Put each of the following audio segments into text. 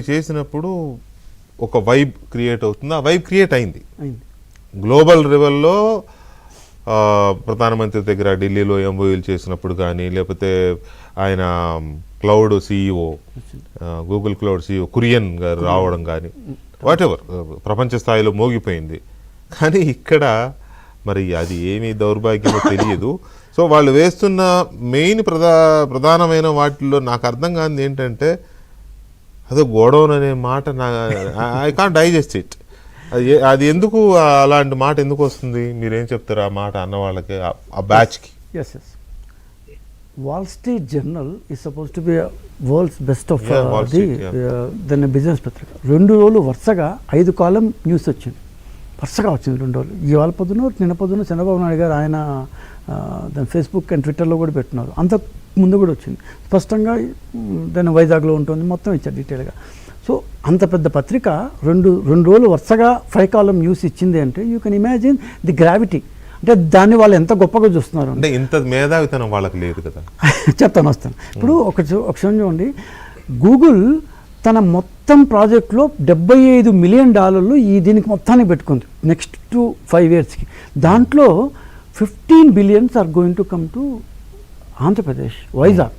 చేసినప్పుడు ఒక vibe create అవుతుంది. ఆ వైబ్ క్రియేట్ అయింది గ్లోబల్ లెవెల్లో. ప్రధానమంత్రి దగ్గర ఢిల్లీలో ఎంఓయూలు చేసినప్పుడు కానీ, లేకపోతే ఆయన cloud CEO, Google cloud CEO Kurian గారు రావడం కానీ, వాట్ ఎవర్ ప్రపంచ స్థాయిలో మోగిపోయింది. కానీ ఇక్కడ మరి అది ఏమీ దౌర్భాగ్యమో తెలియదు. సో వాళ్ళు వేస్తున్న మెయిన్ ప్రధానమైన వాటిల్లో నాకు అర్థం కానిది ఏంటంటే, అదో గోడౌన్ అనే మాట ఐ కాంట్ డైజెస్ట్ ఇట్. అది ఎందుకు అలాంటి మాట ఎందుకు వస్తుంది? మీరేం చెప్తారు ఆ మాట అన్న వాళ్ళకి, ఆ బ్యాచ్కి? Yes Wall Street Journal is suppose to be world's best of దాని బిజినెస్ పత్రిక. 2 రోజులు వరుసగా 5 కాలం న్యూస్ వచ్చింది, వరుసగా వచ్చింది 2 రోజులు. ఇవాళ పొద్దున నిన్న పొద్దున చంద్రబాబు నాయుడు గారు ఆయన దాని ఫేస్బుక్ అండ్ ట్విట్టర్లో కూడా పెట్టినారు. అంత ముందు కూడా వచ్చింది స్పష్టంగా. దాన్ని వైజాగ్లో ఉంటుంది, మొత్తం ఇచ్చారు డీటెయిల్గా. సో అంత పెద్ద పత్రిక 2 రోజులు వరుసగా 5 కాలం న్యూస్ ఇచ్చింది అంటే you can imagine the gravity. అంటే దాన్ని వాళ్ళు ఎంత గొప్పగా చూస్తున్నారు అంటే. ఇంత మేధావితనం వాళ్ళకి లేదు కదా. చెప్తాను, వస్తాను. ఇప్పుడు ఒక క్షణం చూడండి, గూగుల్ తన మొత్తం ప్రాజెక్ట్లో $75 మిలియన్ దీనికి మొత్తానికి పెట్టుకుంది నెక్స్ట్ 5 yearsకి. దాంట్లో 15 billions are going to come to Andhra Pradesh, Vizag.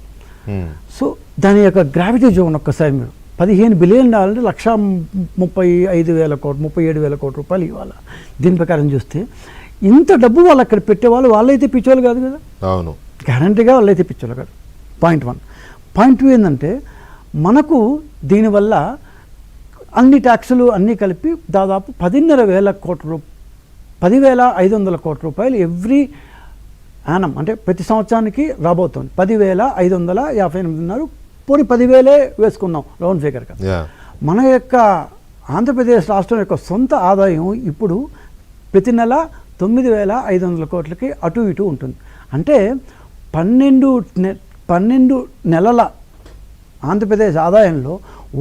So దాని యొక్క గ్రావిటీ చూడండి ఒక్కసారి మీరు. $15 బిలియన్, 1,35,000 కోట్లు, 37,000 కోట్ల రూపాయలు ఇవ్వాలి. దీని ప్రకారం చూస్తే ఇంత డబ్బు వాళ్ళు అక్కడ పెట్టేవాళ్ళు వాళ్ళైతే పిచ్చోళ్ళు కాదు కదా. అవును, గ్యారంటీగా వాళ్ళైతే పిచ్చోళ్ళు కాదు. పాయింట్ 1. పాయింట్ 2 ఏంటంటే, మనకు దీనివల్ల అన్ని ట్యాక్సులు అన్నీ కలిపి దాదాపు 10,500 కోట్ల 10,500 కోట్ల రూపాయలు ఎవ్రీ యానం, అంటే ప్రతి సంవత్సరానికి రాబోతుంది. 10,558 పోనీ 10,000 వేసుకున్నాం రౌండ్ ఫిగర్ కదా. మన యొక్క ఆంధ్రప్రదేశ్ రాష్ట్రం యొక్క సొంత ఆదాయం ఇప్పుడు ప్రతి నెల 9,500 కోట్లకి అటు ఇటు ఉంటుంది. అంటే 12 నెలల ఆంధ్రప్రదేశ్ ఆదాయంలో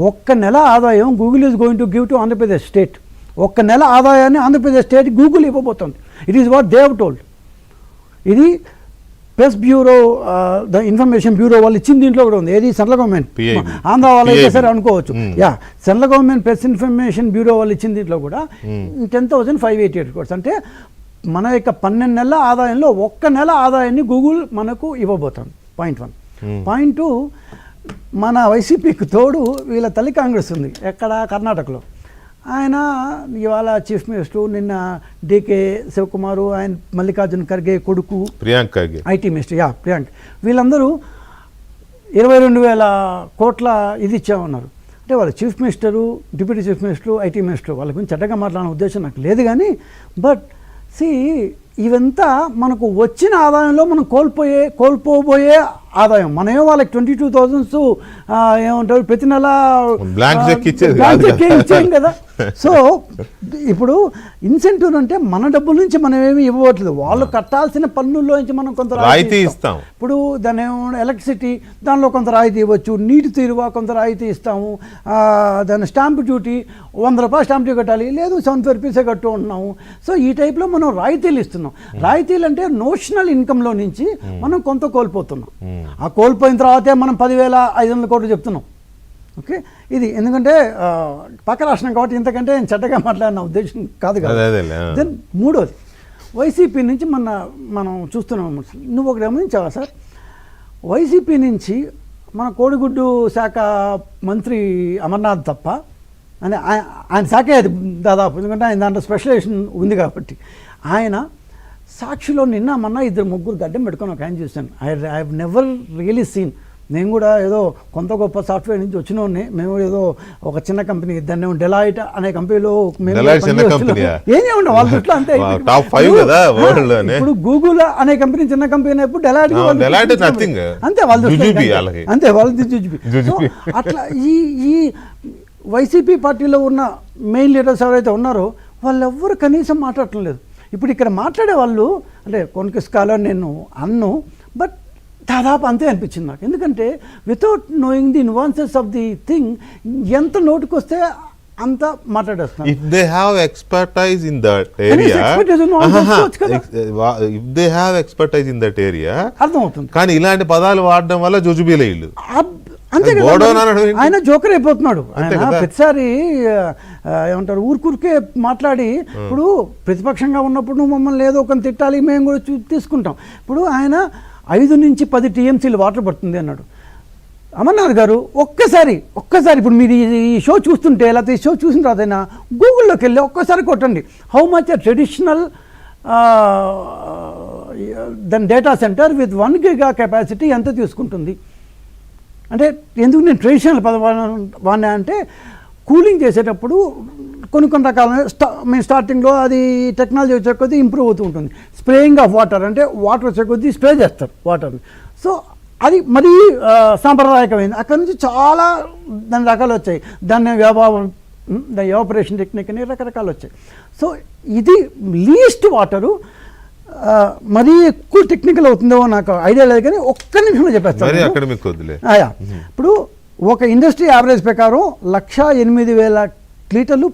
ఒక్క నెల ఆదాయం Google is going to give to Andhra Pradesh state. ఒక్క నెల ఆదాయాన్ని Andhra Pradesh state Google ఇవ్వబోతుంది. It is what they have told. ఇది press bureau, the information bureau వాళ్ళు ఇచ్చిన దీంట్లో కూడా ఉంది. ఏది సెంట్రల్ గవర్నమెంట్, ఆంధ్ర వాళ్ళు అయితే సరే అనుకోవచ్చు. Central government press information bureau వాళ్ళు ఇచ్చిన దీంట్లో కూడా 10,588 crores. అంటే మన యొక్క 12 నెలల ఆదాయంలో ఒక్క నెల ఆదాయాన్ని గూగుల్ మనకు ఇవ్వబోతుంది. పాయింట్ 1. పాయింట్ 2, మన వైసీపీకి తోడు వీళ్ళ తల్లి కాంగ్రెస్ ఉంది ఎక్కడ, కర్ణాటకలో. ఆయన ఇవాళ చీఫ్ మినిస్టర్, నిన్న డికే శివకుమారు, ఆయన మల్లికార్జున ఖర్గే కొడుకు ప్రియాంక్ ఖర్గే ఐటీ మినిస్టర్, ప్రియాంక్, వీళ్ళందరూ 22,000 కోట్ల ఇది ఇచ్చామన్నారు. అంటే వాళ్ళ chief minister, deputy chief minister, IT minister, వాళ్ళ గురించి చెడ్డగా మాట్లాడిన ఉద్దేశం నాకు లేదు. కానీ బట్ ఇవంతా మనకు వచ్చిన ఆదాయంలో మనం కోల్పోబోయే ఆదాయం. మనమేమో వాళ్ళకి 22,000 ఏమంటారు ప్రతి నెల బ్లాంక్ చెక్ ఇచ్చేయం కదా. సో ఇప్పుడు ఇన్సెంటివ్ అంటే మన డబ్బుల నుంచి మనం ఏమి ఇవ్వట్లేదు, వాళ్ళు కట్టాల్సిన పన్నుల్లో నుంచి మనం కొంత రాయితీ ఇస్తాం. ఇప్పుడు దాని ఎలక్ట్రిసిటీ, దానిలో కొంత రాయితీ ఇవ్వచ్చు. నీటి తీరువా కొంత రాయితీ ఇస్తాము. దాని స్టాంప్ డ్యూటీ, ₹100 స్టాంప్ డ్యూటీ కట్టాలి, లేదు 75 రూపీసే కట్టు ఉంటున్నాము. సో ఈ టైప్లో మనం రాయితీలు ఇస్తున్నాం. రాయితీలు అంటే నోషనల్ ఇన్కంలో నుంచి మనం కొంత కోల్పోతున్నాం. ఆ కోల్పోయిన తర్వాతే మనం 10,500 కోట్లు చెప్తున్నాం. ఓకే, ఇది ఎందుకంటే పక్క రాష్ట్రం కాబట్టి ఇంతకంటే నేను చెడ్డగా మాట్లాడిన ఉద్దేశం కాదు కదా. దెన్ 3వది, వైసీపీ నుంచి మనం చూస్తున్నాం. నువ్వు ఒకటి గమనించావా సార్, వైసీపీ నుంచి మన కోడిగుడ్డు శాఖ మంత్రి అమర్నాథ్ తప్ప, అని ఆయన శాఖే అది దాదాపు, ఎందుకంటే ఆయన దాంట్లో స్పెషలైజేషన్ ఉంది కాబట్టి. ఆయన సాక్షిలో నిన్న మొన్న 2-3 గడ్డం పెట్టుకొని ఒక ఆయన చూశాను. I have never really seen. నేను కూడా ఏదో కొంత గొప్ప సాఫ్ట్వేర్ నుంచి వచ్చినోడిని. మేము ఏదో ఒక చిన్న కంపెనీ, దాన్ని డెలాయిట్ అనే కంపెనీలో ఏమేమి వాళ్ళ దృష్టిలో అంతే. ఇప్పుడు గూగుల్ అనే కంపెనీ చిన్న కంపెనీ అయినప్పుడు డెలాయిట్ అంతే వాళ్ళ అంతే వాళ్ళది జుజుబి. అట్లా ఈ వైసీపీ పార్టీలో ఉన్న మెయిన్ లీడర్స్ ఎవరైతే ఉన్నారో వాళ్ళెవ్వరు కనీసం మాట్లాడటం లేదు. ఇప్పుడు ఇక్కడ మాట్లాడే వాళ్ళు అంటే కొన్నిసార్లు నేను అన్ను, బట్ దాదాపు అంతే అనిపించింది నాకు. ఎందుకంటే without knowing the nuances of the thing ఎంత నోటుకొస్తే అంత మాట్లాడేస్తున్నారు. If they have expertise in that area, if they have expertise in that area, అర్థమవుతుంది. కానీ ఇలాంటి పదాలు వాడడం వల్ల జుజుబీల ఇల్లు అంతే కదా గోడౌన్ మరి. అనడం ఏంటి? ఆయన జోకర్ అయిపోతున్నాడు. అంతే ఆయన కదా. ప్రతిసారి ఏమంటారు ఊరికే మాట్లాడి, ఇప్పుడు ప్రతిపక్షంగా ఉన్నప్పుడు నువ్వు మమ్మల్ని ఏదో ఒక తిట్టాలి, మేము కూడా తీసుకుంటాం. ఇప్పుడు ఆయన 5 నుంచి 10 టీఎంసీలు వాటర్ పడుతుంది అన్నాడు. అమర్నాథ్ గారు ఒక్కసారి ఇప్పుడు మీరు ఈ షో చూస్తుంటే, లేకపోతే ఈ షో చూసిన తర్వాత అయినా గూగుల్లోకి వెళ్ళి ఒక్కసారి కొట్టండి, how much traditional then data centre with 1 giga capacity ఎంత తీసుకుంటుంది. అంటే ఎందుకు నేను ట్రెడిషనల్ వాడినా అంటే, కూలింగ్ చేసేటప్పుడు కొన్ని రకాల మేము స్టార్టింగ్లో అది టెక్నాలజీ వచ్చే కొద్దీ ఇంప్రూవ్ అవుతూ ఉంటుంది. స్ప్రేయింగ్ ఆఫ్ వాటర్ అంటే వాటర్ వచ్చే కొద్దీ స్ప్రే చేస్తారు వాటర్ని. సో అది మరీ సాంప్రదాయకమైంది. అక్కడ నుంచి చాలా దాని రకాలు వచ్చాయి. దాన్ని ఎవాపరేషన్ టెక్నిక్ అని రకరకాలు వచ్చాయి. సో ఇది లీస్ట్ వాటరు మరీ ఎక్కువ టెక్నికల్ అవుతుందో నాకు ఐడియా లేదు, కానీ ఒక్క నిమిషంలో చెప్పేస్తాను. అకాడమిక్ వద్దులే. ఇప్పుడు ఒక ఇండస్ట్రీ యావరేజ్ ప్రకారం 1,08,000 లీటర్లు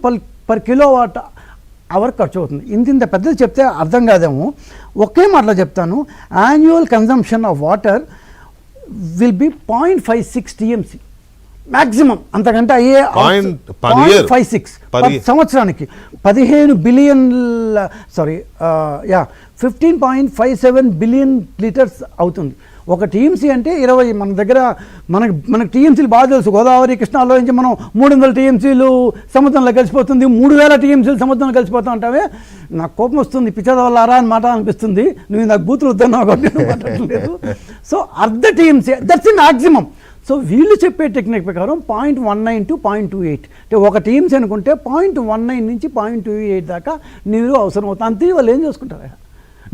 పర్ కిలోవాట్ అవర్ ఖర్చు అవుతుంది. ఇంత పెద్దది చెప్తే అర్థం కాదేమో, ఒకే మాటలో చెప్తాను. Annual consumption of water will be 0.56 TMC maximum. అంతకంటే అయ్యే 0.56 సంవత్సరానికి 15 బిలియన్ 15.57 బిలియన్ లీటర్స్ అవుతుంది. ఒక టీఎంసీ అంటే 20. మన దగ్గర మనకు టీఎంసీలు బాగా తెలుసు. గోదావరి కృష్ణాలో నుంచి మనం 300 టీఎంసీలు సముద్రంలో కలిసిపోతుంది, 3,000 టీఎంసీలు సముద్రంలో కలిసిపోతా ఉంటావే. నాకు కోపం వస్తుంది, పిచ్చదవల్లారా అని మాట అనిపిస్తుంది. నువ్వు నాకు బూతులు వద్దన్నావు కాబట్టి మాట్లాడలేదు. సో అర్ధ TMC that's the maximum. So వీళ్ళు చెప్పే టెక్నిక్ ప్రకారం 0.19 to 0.28 అంటే ఒక టీమ్స్ అనుకుంటే 0.19 నుంచి 0.28 దాకా నీరు అవసరం అవుతుంది. అంతే వాళ్ళు ఏం చేసుకుంటారు?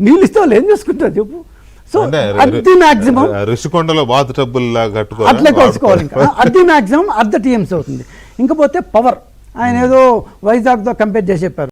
నీళ్ళు ఇస్తే వాళ్ళు ఏం చేసుకుంటారు చెప్పు? సో అతి మ్యాక్సిమం ఋషికొండలో బాత్ టబ్బుల్ అట్లే కలుసుకోవాలి. ఇంకా అతి మ్యాక్సిమం అర్ధ టీఎంసీ అవుతుంది. ఇంకపోతే పవర్ ఆయన ఏదో వైజాగ్తో కంపేర్ చేసి చెప్పారు.